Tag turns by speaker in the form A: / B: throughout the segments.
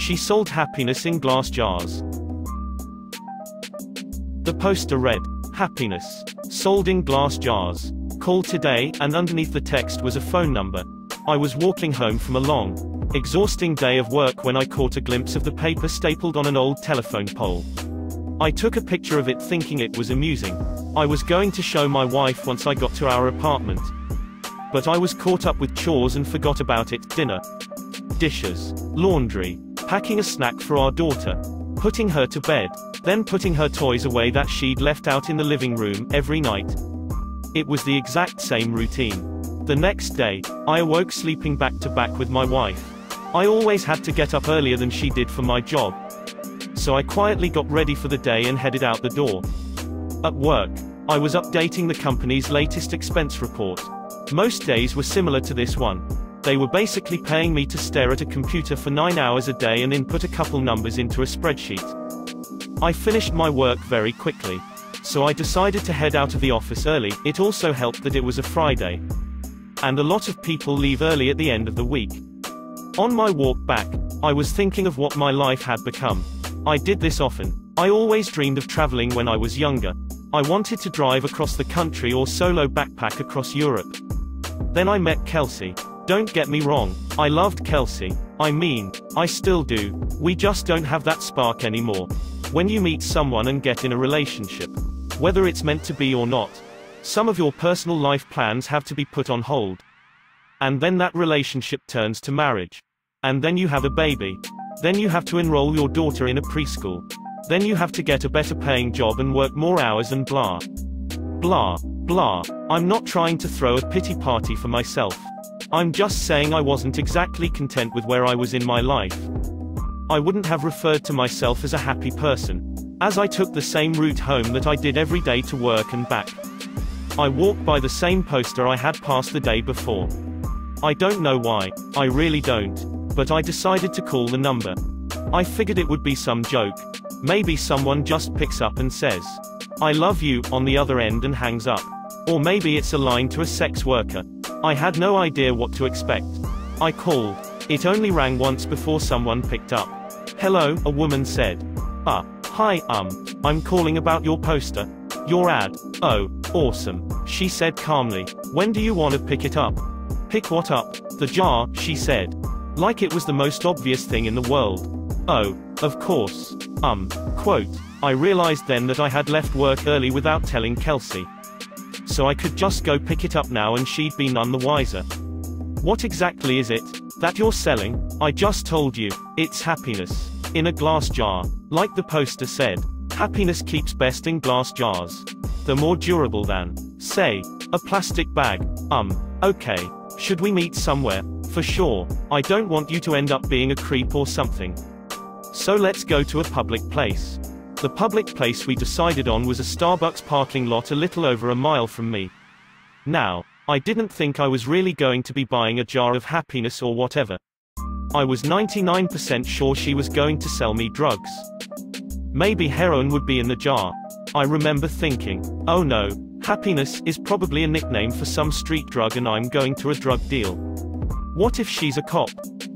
A: She sold happiness in glass jars. The poster read, "Happiness. Sold in glass jars. Call today," and underneath the text was a phone number. I was walking home from a long, exhausting day of work when I caught a glimpse of the paper stapled on an old telephone pole. I took a picture of it thinking it was amusing. I was going to show my wife once I got to our apartment. But I was caught up with chores and forgot about it. Dinner, dishes, laundry, packing a snack for our daughter, putting her to bed, then putting her toys away that she'd left out in the living room every night. It was the exact same routine. The next day, I awoke sleeping back to back with my wife. I always had to get up earlier than she did for my job. So I quietly got ready for the day and headed out the door. At work, I was updating the company's latest expense report. Most days were similar to this one. They were basically paying me to stare at a computer for 9 hours a day and input a couple numbers into a spreadsheet. I finished my work very quickly. So I decided to head out of the office early. It also helped that it was a Friday. And a lot of people leave early at the end of the week. On my walk back, I was thinking of what my life had become. I did this often. I always dreamed of traveling when I was younger. I wanted to drive across the country or solo backpack across Europe. Then I met Kelsey. Don't get me wrong, I loved Kelsey. I mean, I still do. We just don't have that spark anymore. When you meet someone and get in a relationship, whether it's meant to be or not, some of your personal life plans have to be put on hold. And then that relationship turns to marriage. And then you have a baby. Then you have to enroll your daughter in a preschool. Then you have to get a better paying job and work more hours and blah. Blah, blah. I'm not trying to throw a pity party for myself. I'm just saying I wasn't exactly content with where I was in my life. I wouldn't have referred to myself as a happy person, as I took the same route home that I did every day to work and back. I walked by the same poster I had passed the day before. I don't know why, I really don't, but I decided to call the number. I figured it would be some joke. Maybe someone just picks up and says, "I love you," on the other end and hangs up. Or maybe it's a line to a sex worker. I had no idea what to expect. I called. It only rang once before someone picked up. "Hello," a woman said. Hi, I'm calling about your poster. Your ad." "Oh, awesome," she said calmly. "When do you want to pick it up?" "Pick what up?" "The jar," she said. Like it was the most obvious thing in the world. "Oh, of course. Quote. I realized then that I had left work early without telling Kelsey. So I could just go pick it up now and she'd be none the wiser. "What exactly is it that you're selling?" "I just told you. It's happiness. In a glass jar. Like the poster said. Happiness keeps best in glass jars. They're more durable than, say, a plastic bag." Okay. Should we meet somewhere?" "For sure. I don't want you to end up being a creep or something. So let's go to a public place." The public place we decided on was a Starbucks parking lot a little over a mile from me. Now, I didn't think I was really going to be buying a jar of happiness or whatever. I was 99% sure she was going to sell me drugs. Maybe heroin would be in the jar. I remember thinking, oh no, happiness is probably a nickname for some street drug and I'm going to a drug deal. What if she's a cop?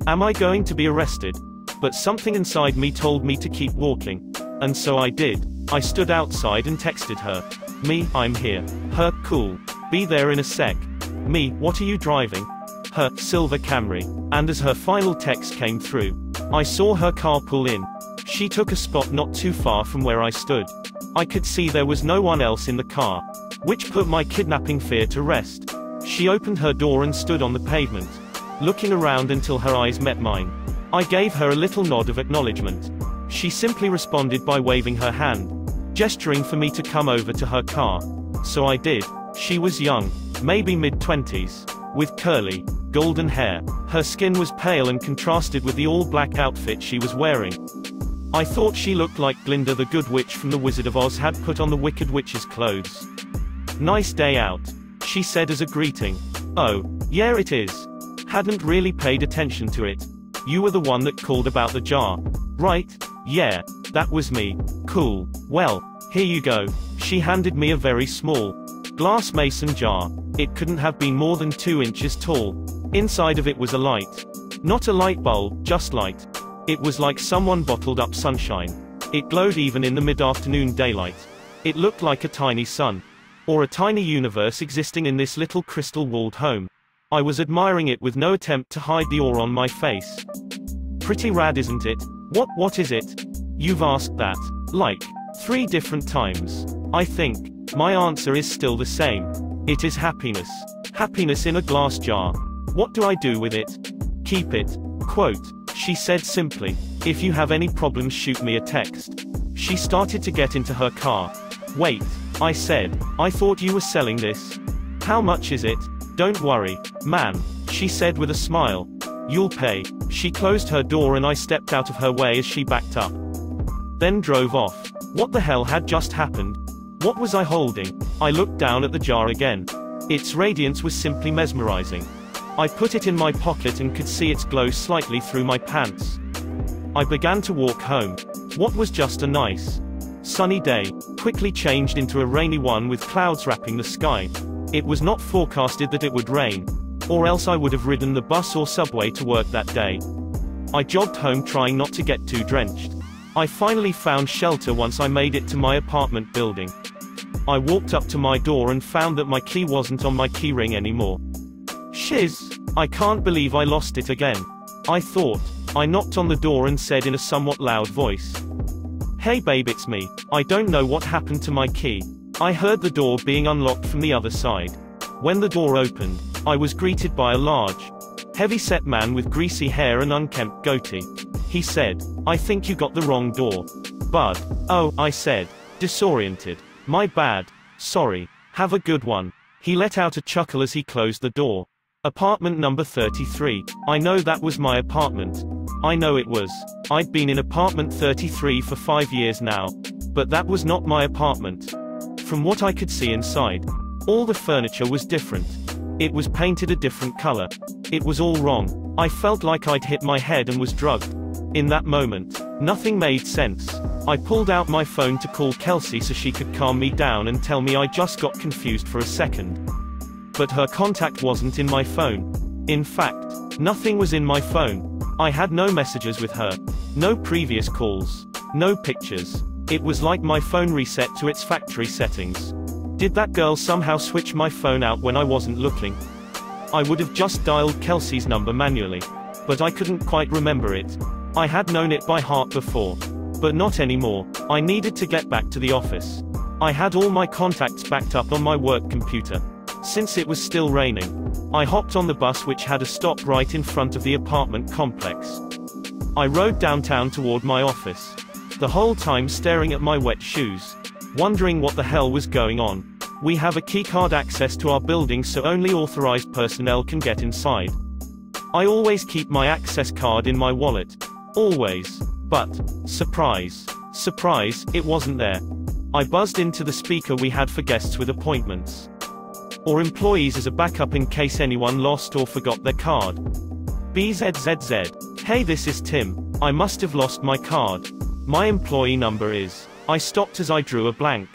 A: Am I going to be arrested? But something inside me told me to keep walking. And so I did. I stood outside and texted her. Me, I'm here. Her, cool. Be there in a sec. Me, what are you driving? Her, silver Camry. And as her final text came through, I saw her car pull in. She took a spot not too far from where I stood. I could see there was no one else in the car, which put my kidnapping fear to rest. She opened her door and stood on the pavement, looking around until her eyes met mine. I gave her a little nod of acknowledgement. She simply responded by waving her hand, gesturing for me to come over to her car. So I did. She was young, maybe mid-20s, with curly, golden hair. Her skin was pale and contrasted with the all-black outfit she was wearing. I thought she looked like Glinda the Good Witch from The Wizard of Oz had put on the Wicked Witch's clothes. "Nice day out," she said as a greeting. "Oh, yeah it is. Hadn't really paid attention to it. You were the one that called about the jar, right?" "Yeah, that was me." "Cool. Well, here you go." She handed me a very small, glass mason jar. It couldn't have been more than 2 inches tall. Inside of it was a light. Not a light bulb, just light. It was like someone bottled up sunshine. It glowed even in the mid-afternoon daylight. It looked like a tiny sun. Or a tiny universe existing in this little crystal-walled home. I was admiring it with no attempt to hide the awe on my face. Pretty rad, isn't it? What is it? You've asked that. Like 3 different times. I think. My answer is still the same. It is happiness. Happiness in a glass jar. What do I do with it? Keep it. Quote. She said simply. If you have any problems, shoot me a text. She started to get into her car. Wait. I said. I thought you were selling this. How much is it? Don't worry, man. She said with a smile. You'll pay. She closed her door and I stepped out of her way as she backed up. Then drove off. What the hell had just happened? What was I holding? I looked down at the jar again. Its radiance was simply mesmerizing. I put it in my pocket and could see its glow slightly through my pants. I began to walk home. What was just a nice, sunny day, quickly changed into a rainy one with clouds wrapping the sky. It was not forecasted that it would rain. Or else I would have ridden the bus or subway to work that day. I jogged home trying not to get too drenched. I finally found shelter once I made it to my apartment building. I walked up to my door and found that my key wasn't on my keyring anymore. Shiz. I can't believe I lost it again. I thought. I knocked on the door and said in a somewhat loud voice. Hey babe, it's me. I don't know what happened to my key. I heard the door being unlocked from the other side. When the door opened, I was greeted by a large, heavy-set man with greasy hair and unkempt goatee. He said, I think you got the wrong door. Bud. Oh, I said, disoriented. My bad. Sorry. Have a good one. He let out a chuckle as he closed the door. Apartment number 33. I know that was my apartment. I know it was. I'd been in apartment 33 for 5 years now. But that was not my apartment. From what I could see inside, all the furniture was different. It was painted a different color. It was all wrong. I felt like I'd hit my head and was drugged. In that moment, nothing made sense. I pulled out my phone to call Kelsey so she could calm me down and tell me I just got confused for a second. But her contact wasn't in my phone. In fact, nothing was in my phone. I had no messages with her. No previous calls. No pictures. It was like my phone reset to its factory settings. Did that girl somehow switch my phone out when I wasn't looking? I would have just dialed Kelsey's number manually. But I couldn't quite remember it. I had known it by heart before. But not anymore. I needed to get back to the office. I had all my contacts backed up on my work computer. Since it was still raining, I hopped on the bus which had a stop right in front of the apartment complex. I rode downtown toward my office. The whole time staring at my wet shoes. Wondering what the hell was going on. We have a keycard access to our building so only authorized personnel can get inside. I always keep my access card in my wallet. Always. But, surprise. Surprise, it wasn't there. I buzzed into the speaker we had for guests with appointments. Or employees as a backup in case anyone lost or forgot their card. BZZZ. Hey, this is Tim. I must have lost my card. My employee number is. I stopped as I drew a blank.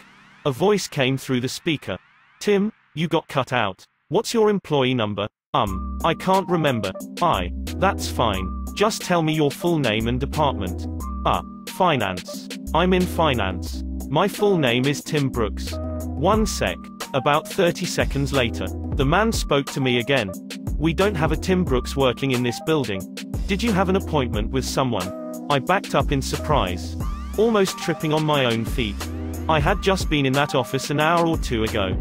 A: A voice came through the speaker. Tim, you got cut out. What's your employee number? I can't remember. That's fine. Just tell me your full name and department. Finance. I'm in finance. My full name is Tim Brooks. One sec. About 30 seconds later, the man spoke to me again. We don't have a Tim Brooks working in this building. Did you have an appointment with someone? I backed up in surprise. Almost tripping on my own feet. I had just been in that office an hour or two ago.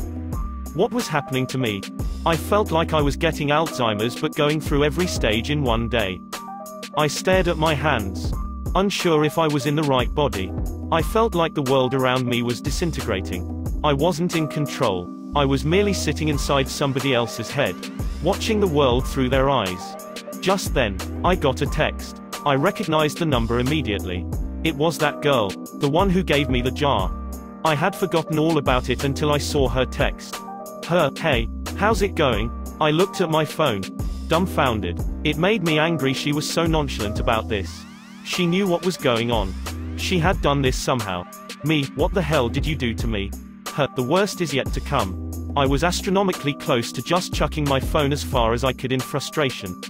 A: What was happening to me? I felt like I was getting Alzheimer's but going through every stage in one day. I stared at my hands, unsure if I was in the right body. I felt like the world around me was disintegrating. I wasn't in control. I was merely sitting inside somebody else's head, watching the world through their eyes. Just then, I got a text. I recognized the number immediately. It was that girl, the one who gave me the jar. I had forgotten all about it until I saw her text. Hey, how's it going? I looked at my phone, dumbfounded. It made me angry she was so nonchalant about this. She knew what was going on. She had done this somehow. Me, what the hell did you do to me? The worst is yet to come. I was astronomically close to just chucking my phone as far as I could in frustration.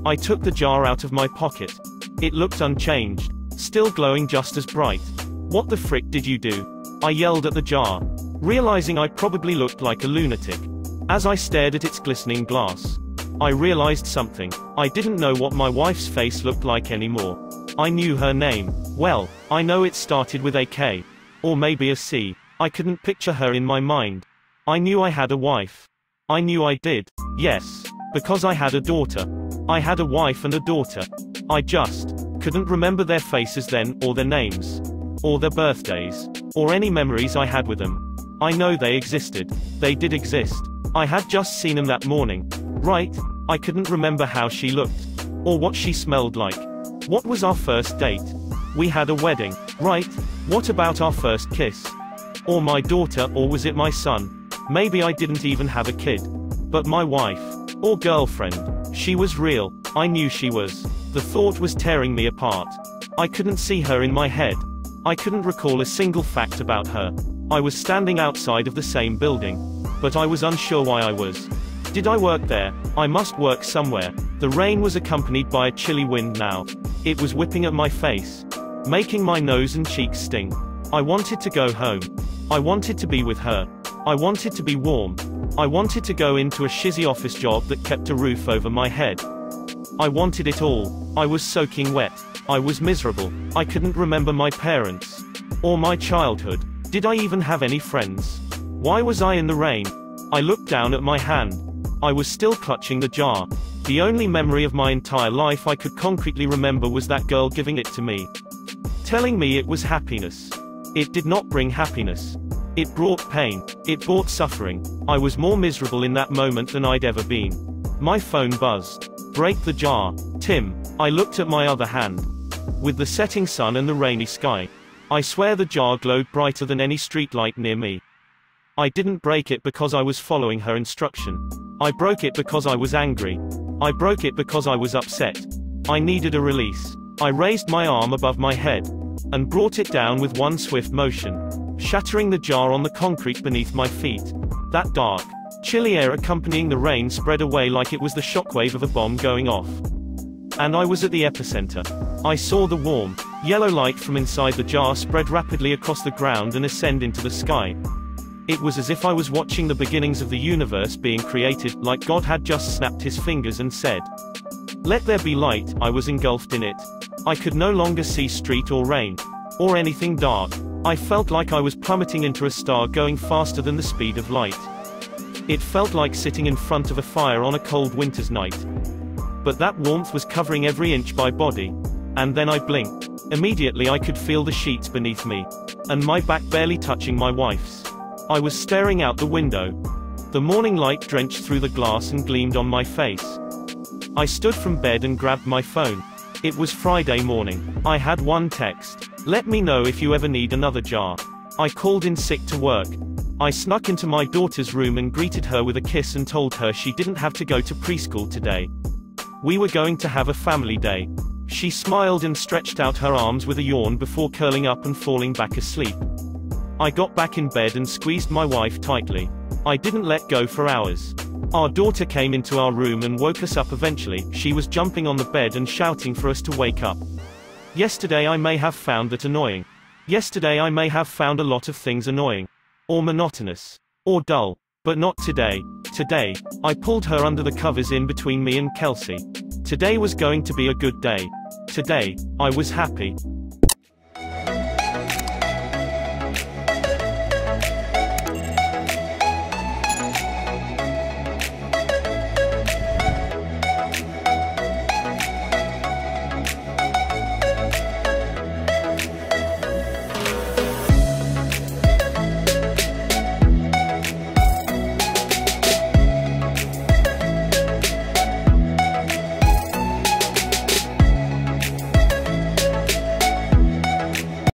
A: I took the jar out of my pocket. It looked unchanged, still glowing just as bright. "What the frick did you do?" I yelled at the jar, realizing I probably looked like a lunatic. As I stared at its glistening glass, I realized something. I didn't know what my wife's face looked like anymore. I knew her name. Well, I know it started with a K. Or maybe a C. I couldn't picture her in my mind. I knew I had a wife. I knew I did. Yes. Because I had a daughter. I had a wife and a daughter. I just couldn't remember their faces then, or their names. Or their birthdays. Or any memories I had with them. I know they existed. They did exist. I had just seen them that morning. Right? I couldn't remember how she looked. Or what she smelled like. What was our first date? We had a wedding. Right? What about our first kiss? Or my daughter, or was it my son? Maybe I didn't even have a kid. But my wife. Or girlfriend. She was real. I knew she was. The thought was tearing me apart. I couldn't see her in my head. I couldn't recall a single fact about her. I was standing outside of the same building. But I was unsure why I was. Did I work there? I must work somewhere. The rain was accompanied by a chilly wind now. It was whipping at my face, making my nose and cheeks sting. I wanted to go home. I wanted to be with her. I wanted to be warm. I wanted to go into a shizzy office job that kept a roof over my head. I wanted it all. I was soaking wet. I was miserable. I couldn't remember my parents. Or my childhood. Did I even have any friends? Why was I in the rain? I looked down at my hand. I was still clutching the jar. The only memory of my entire life I could concretely remember was that girl giving it to me, telling me it was happiness. It did not bring happiness. It brought pain. It brought suffering. I was more miserable in that moment than I'd ever been. My phone buzzed. Break the jar. Tim. I looked at my other hand. With the setting sun and the rainy sky, I swear the jar glowed brighter than any streetlight near me. I didn't break it because I was following her instruction. I broke it because I was angry. I broke it because I was upset. I needed a release. I raised my arm above my head and brought it down with one swift motion, shattering the jar on the concrete beneath my feet. That dark, chilly air accompanying the rain spread away like it was the shockwave of a bomb going off. And I was at the epicenter. I saw the warm, yellow light from inside the jar spread rapidly across the ground and ascend into the sky. It was as if I was watching the beginnings of the universe being created, like God had just snapped his fingers and said, "Let there be light." I was engulfed in it. I could no longer see street or rain, or anything dark. I felt like I was plummeting into a star going faster than the speed of light. It felt like sitting in front of a fire on a cold winter's night. But that warmth was covering every inch of my body. And then I blinked. Immediately I could feel the sheets beneath me, and my back barely touching my wife's. I was staring out the window. The morning light drenched through the glass and gleamed on my face. I stood from bed and grabbed my phone. It was Friday morning. I had one text. "Let me know if you ever need another jar." I called in sick to work. I snuck into my daughter's room and greeted her with a kiss and told her she didn't have to go to preschool today. We were going to have a family day. She smiled and stretched out her arms with a yawn before curling up and falling back asleep. I got back in bed and squeezed my wife tightly. I didn't let go for hours. Our daughter came into our room and woke us up eventually. She was jumping on the bed and shouting for us to wake up. Yesterday I may have found that annoying. Yesterday I may have found a lot of things annoying. Or monotonous. Or dull. But not today. Today, I pulled her under the covers in between me and Kelsey. Today was going to be a good day. Today, I was happy.